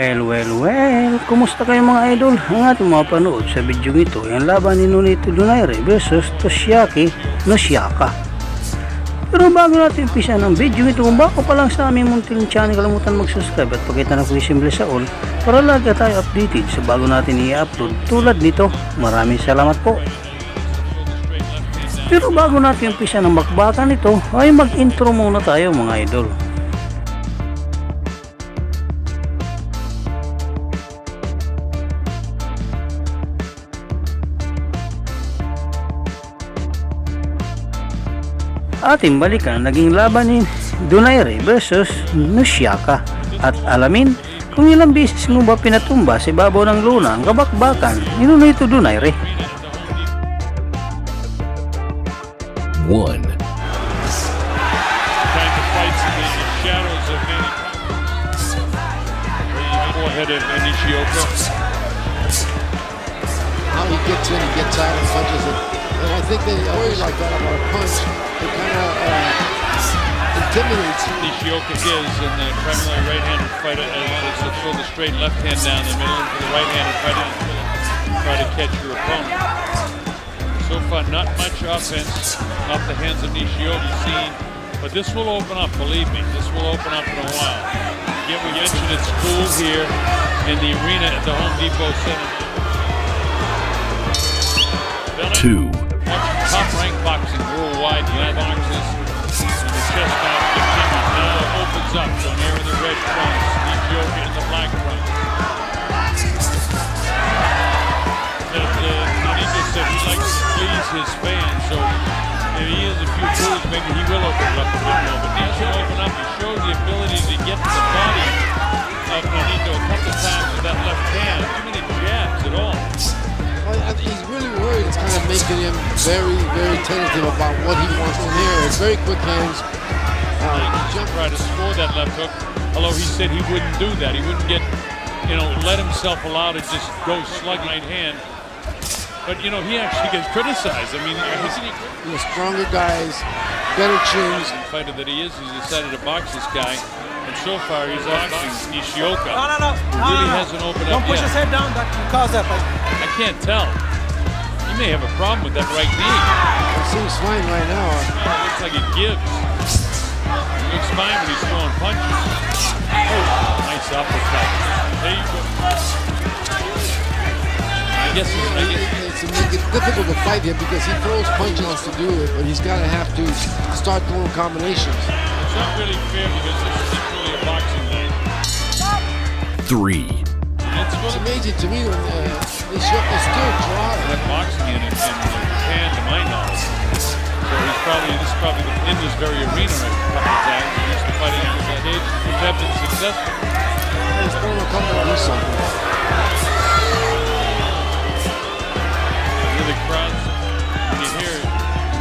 Well, kumusta kayo mga idol? Ang ating mapanood sa video ito ay ang laban ni Nonito Donaire versus Toshiaki Nishioka. Pero bago natin umpisa ng video ito, kung bako pa lang sa aming munting channel, kalimutan mag-subscribe at pakita na simple sa all para lagi tayo updated sa bago natin i-upload tulad nito. Maraming salamat po. Pero bago natin umpisa ng bakbakan ito, ay mag-intro muna tayo mga idol. Ating balikan naging laban ni Donaire versus Nishioka at alamin kung ilang beses mo ba pinatumba si babaw ng luna ang kabakbakan ni Nonito Donaire. 1. Nishioka. How he gets in, he gets out and punches it. And I think they always like that about a punch. It kind of intimidates. Nishioka is in the primarily right-handed fighter as to throw the straight left hand down the middle into the right-handed fighter and try to catch your opponent. So far, not much offense off the hands of Nishioka seen, but this will open up, believe me. This will open up in a while. Again, we mentioned it's cool here in the arena at the Home Depot Center. 2. Top-ranked boxing worldwide, the eye boxes, and the chest out continues. Now opens up. Donaire in the red trunks, Nishioka in the black trunks. Nonito said he likes to please his fans, so if he has a few tools, maybe he will open it up a bit more. But he has to open up. He shows the ability to get to the body of Nonito a couple of times with that left hand. Too many jabs at all. He's really worried. It's kind of making him very, very tentative about what he wants to hear. It's very quick hands. He tried to score that left hook, although he said he wouldn't do that. He wouldn't get, let himself allow to just go slug right hand. But, he actually gets criticized. I mean, the stronger guys, better chins. The fighter that he is, he's decided to box this guy. And so far, he's boxing Nishioka. No. Who really hasn't opened up yet. Don't push his head down. That can cause that. I can't tell. He may have a problem with that right knee. It seems fine right now. It looks like it gives. It looks fine when he's throwing punches. Oh, nice uppercut. There you go. I guess it's difficult to fight him because he throws punches to do it, but he's got to have to start throwing combinations. It's not really fair because this is really a boxing night. 3. It's amazing to me when Nishioka is still drawing. That boxing in Japan, to my knowledge. So this is probably in this very arena a couple of times. He used to fighting at that age, which have been successful. He's going to come to do something. The crowds, when you hear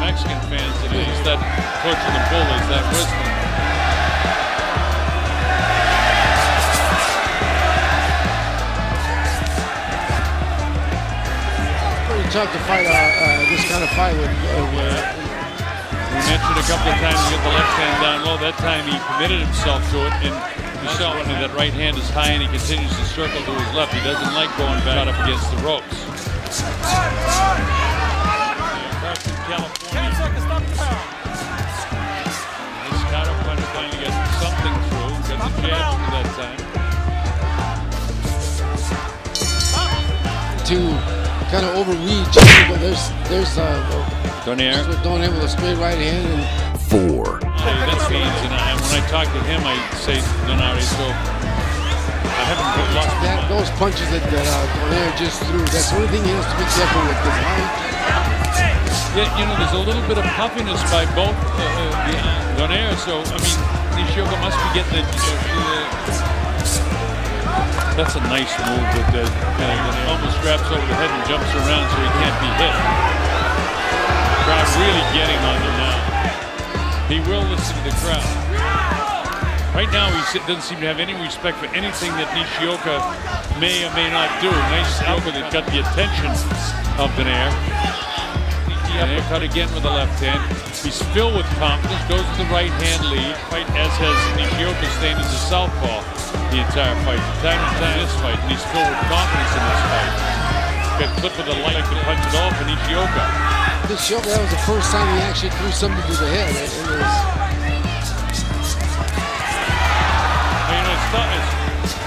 Mexican fans, that he's that coaching the bull, is that wisdom. Pretty tough to fight this kind of fight with. We mentioned a couple of times he got the left hand down low. That time he committed himself to it, and you saw when that right hand is high and he continues to circle to his left. He doesn't like going back up against the ropes. California. 10 seconds, stop the pound. This counter punch trying to get something through. Got the jab through that time. To kind of overreach, but there's Donaire. Donaire with a straight right hand. And 4. That means, and when I talk to him, I say Donaire. So I haven't put lots of those punches that Donaire just threw. That's the only thing he has to be careful with. Yeah, there's a little bit of puffiness by both Donaire, so, I mean, Nishioka must be getting that's a nice move with the almost straps over the head and jumps around so he can't be hit. Crowd really getting on him now. He will listen to the crowd. Right now, he doesn't seem to have any respect for anything that Nishioka may or may not do. Nice elbow that got the attention of Donaire. Donaire cut again with the left hand. He's filled with confidence, goes to the right hand lead, right as has Nishioka staying as a southpaw. the entire fight. Time and time in this fight, and he's filled with confidence in this fight. Got clipped with a light to punch it off, and Nishioka. Nishioka, that was the first time he actually threw something to the head.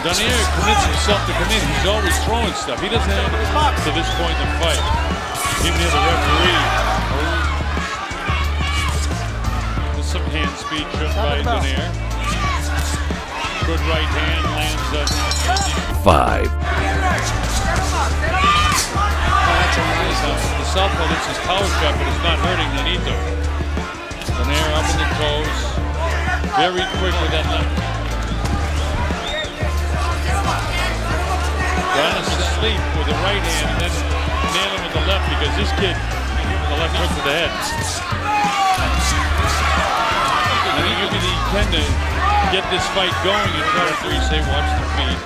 Donaire commits himself to come in. He's always throwing stuff. He doesn't have it to this point in the fight. Even near the referee. There's some hand speed shown by Donaire. Good right hand lands 5. The southpaw hits his power shot, but it's not hurting Nonito. Donaire up in the toes. Very quick with that left. Trying to sleep with the right hand and then nail him with the left, because this kid, the left hook to the head. And he tend to get this fight going and try to say, watch the feet.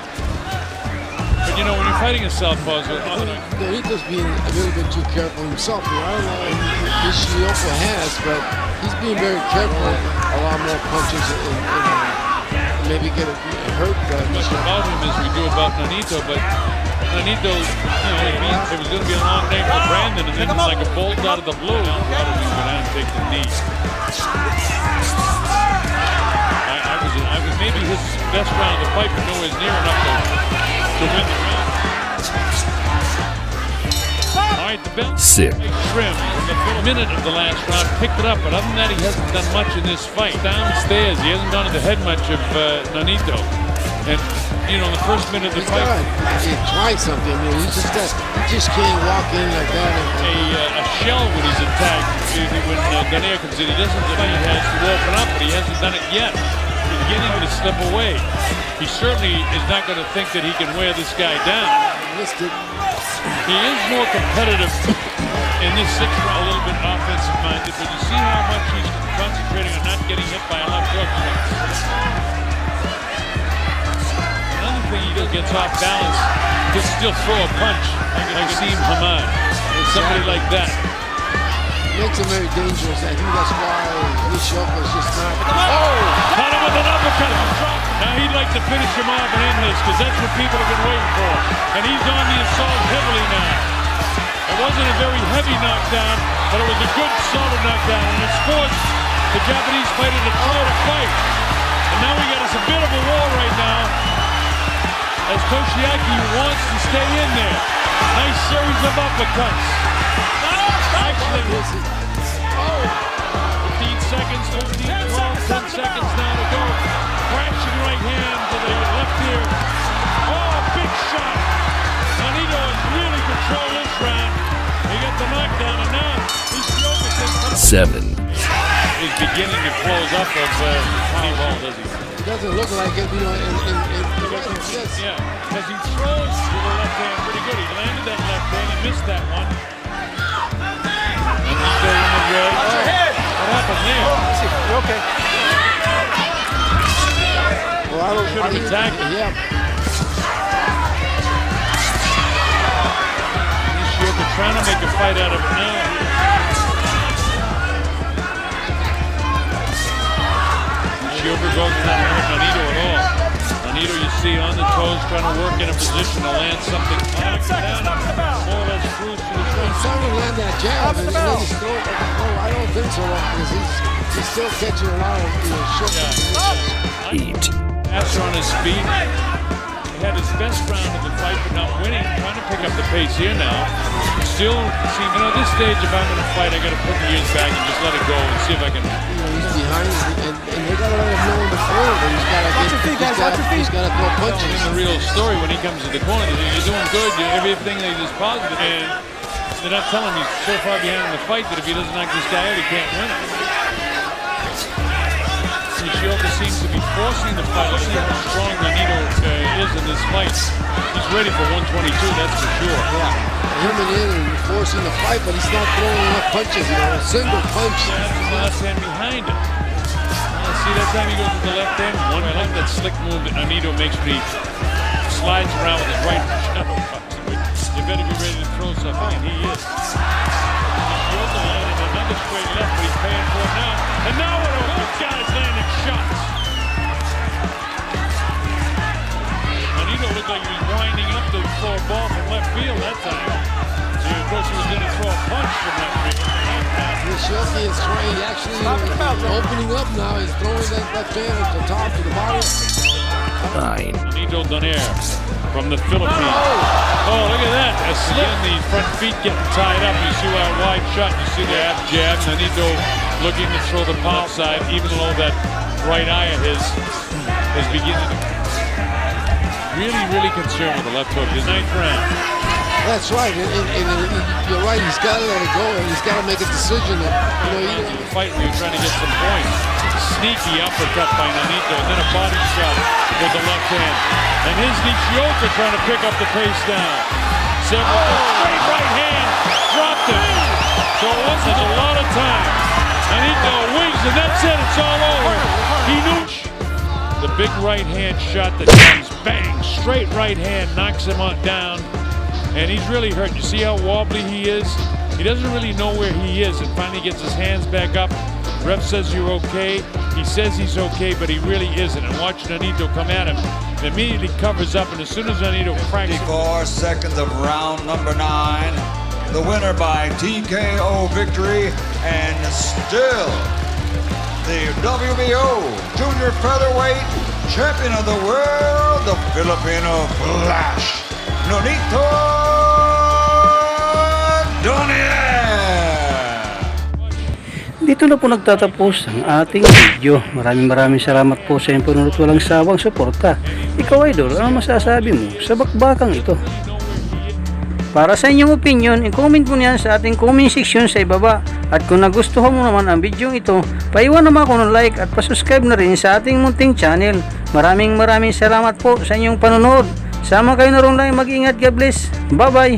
But you know, when you're fighting a southpaw, Nonito's being a little bit too careful himself. I don't know if Nishioka has, but he's being very careful. A lot more punches and maybe get hurt. Much about him as we do about Nonito, but Nonito, you know, it was going to be a long day for Brandon, and then like a bolt out of the blue, now Waterman go down and take the knee. I was maybe his best round of the fight, but nowhere near enough to win the round. All right, the belt. 6. Trim in the minute of the last round, picked it up, but other than that, he hasn't done much in this fight. Downstairs, he hasn't gone to the head much of Nonito. And, you know, the first minute of the fight, he tried something. I mean, he just can't walk in like that. A shell when he's attacked. When Donaire comes in, he doesn't think he has to open up, but he hasn't done it yet. He's beginning to slip away. He certainly is not going to think that he can wear this guy down. He is more competitive in this 6th round, a little bit offensive minded, but you see how much he's concentrating on not getting hit by a left hook. Another thing, he gets off balance, he can still throw a punch like Asim Hamad, somebody like that. Makes him very dangerous. I think that's why Nishioka is just not. Oh! Caught him with an uppercut. Now he'd like to finish him off and end this, because that's what people have been waiting for. And he's on the assault heavily now. It wasn't a very heavy knockdown, but it was a good, solid knockdown. And it's forced the Japanese fighter to try to fight. And now we got us a bit of a war right now, as Toshiaki wants to stay in there. Nice series of uppercuts. Actually, 15 seconds, 14, 12, 10 seconds now to go. Crashing right hand to the left ear. Oh, big shot. Nonito has really controlled this round. He got the knockdown, and now Nishioka can 7. He's beginning to close up of Tony Ball, does he? It doesn't look like it, you know, Yeah, because he throws to the left hand pretty good. He landed that left hand, he missed that one. And he's still in the red. What happened there? You're okay. Well, I don't Should have attacked him. Yeah. Nishioka trying to make a fight out of it now. Nishioka goes not hurt Nonito at all. Nonito, you see, on the toes, trying to work in a position to land something. More or less cruise to the He's trying to land that jab, and then he's still. Oh, I don't think so, because he's still catching a lot of shit. 8. After on his feet, he had his best round of the fight, but not winning. Trying to pick up the pace here now. Still, see, you know, at this stage, if I'm going to fight, I got to put the ears back and just let it go and see if I can. You know, he's behind, and they got to let him know in the corner, but he's got to he's got to throw punches. In the real story, when he comes to the corner, you're doing good. Everything is positive, and they're not telling him he's so far behind in the fight that if he doesn't knock this guy out, he can't win it. Nishioka seems to be forcing the fight. Let's see how strong Nonito is in this fight. He's ready for 122, that's for sure. Yeah. Him and forcing the fight, but he's not throwing enough punches. You know, a single punch. That's the left hand behind it. See, that time he goes with the left hand. One, I like that slick move that Nonito makes when he slides around with his right shadow. You better be ready to throw something, and he is. Nishioka landed another straight left, but he's paying for it now. And now what a hook guy's landing shots. field that time. See, of course, he was going to throw a punch from that field. Nishioka is trying, actually opening up now. He's throwing that left hand at the top to the bottom. Nonito Donaire from the Philippines. Oh, look at that. Again, the front feet getting tied up. You see that wide shot. You see the half jab. Nonito looking to throw the pound side, even though that right eye of his is beginning to really concerned with the left hook. His ninth round. That's right, and you're right. He's got to let it go, and he's got to make a decision. The fight where you're trying to get some points. Sneaky uppercut by Nonito, and then a body shot with the left hand. And his Nishioka trying to pick up the pace now. Straight right hand, dropped him. So it wasn't a lot of time. Nonito wins, and that's it. It's all over. He knew. The big right hand shot that comes, bang, straight right hand, knocks him down. And he's really hurt. You see how wobbly he is? He doesn't really know where he is, and finally gets his hands back up. Ref says you're okay. He says he's okay, but he really isn't. And watch Nonito come at him. He immediately covers up, and as soon as Nonito cracks 54 seconds of round number 9. The winner by TKO victory, and still the WBO Junior Featherweight Champion of the World, the Filipino Flash, Nonito Donaire. Dito na po nagtatapos ang ating video. Maraming salamat po sa inyong panunod, walang sawang suporta. Ikaw, idol, ano masasabi mo sa bakbakang ito? Para sa inyong opinion, i-comment mo niyan sa ating comment section sa ibaba. At kung nagustuhan mo naman ang video ito, paiwan naman ako ng like at pasubscribe na rin sa ating munting channel. Maraming salamat po sa inyong panonood. Sama kayo na rin lang, mag-ingat, God bless. Bye bye.